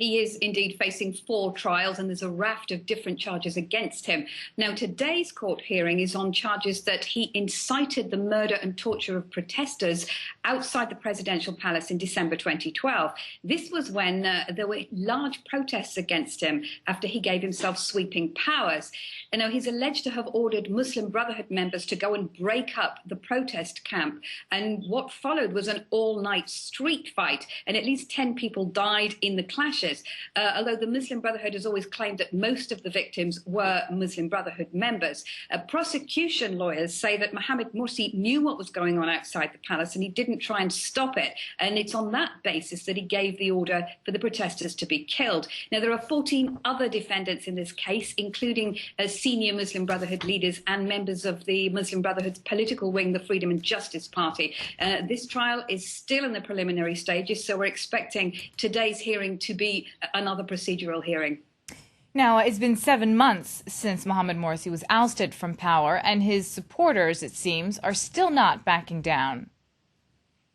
He is indeed facing 4 trials, and there's a raft of different charges against him. Now, today's court hearing is on charges that he incited the murder and torture of protesters outside the presidential palace in December 2012. This was when there were large protests against him after he gave himself sweeping powers. And now he's alleged to have ordered Muslim Brotherhood members to go and break up the protest camp. And what followed was an all-night street fight, and at least 10 people died in the clashes. Although the Muslim Brotherhood has always claimed that most of the victims were Muslim Brotherhood members. Prosecution lawyers say that Mohamed Morsi knew what was going on outside the palace and he didn't try and stop it. And it's on that basis that he gave the order for the protesters to be killed. Now, there are 14 other defendants in this case, including senior Muslim Brotherhood leaders and members of the Muslim Brotherhood's political wing, the Freedom and Justice Party. This trial is still in the preliminary stages, so we're expecting today's hearing to be another procedural hearing. Now, it's been 7 months since Mohamed Morsi was ousted from power, and his supporters, it seems, are still not backing down.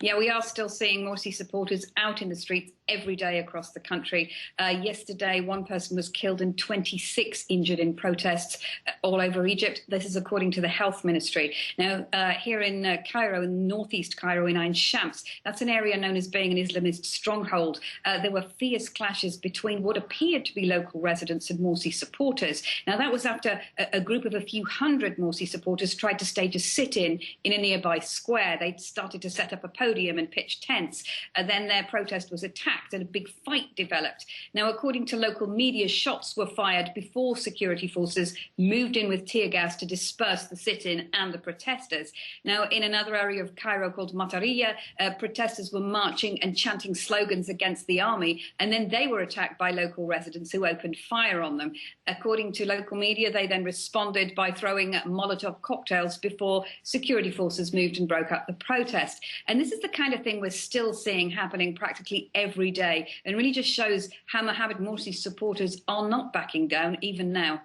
Yeah, we are still seeing Morsi supporters out in the streets every day across the country. Yesterday, 1 person was killed and 26 injured in protests all over Egypt. This is according to the health ministry. Now, here in Cairo, in northeast Cairo, in Ain Shams, that's an area known as being an Islamist stronghold. There were fierce clashes between what appeared to be local residents and Morsi supporters. Now, that was after a group of a few hundred Morsi supporters tried to stage a sit-in in a nearby square. They'd started to set up a podium and pitch tents. Then their protest was attacked and a big fight developed. Now, according to local media, shots were fired before security forces moved in with tear gas to disperse the sit-in and the protesters. Now, in another area of Cairo called Matariya, protesters were marching and chanting slogans against the army, and then they were attacked by local residents who opened fire on them. According to local media, they then responded by throwing Molotov cocktails before security forces moved and broke up the protest. And this is the kind of thing we're still seeing happening practically every day, and really just shows how Mohamed Morsi's supporters are not backing down even now.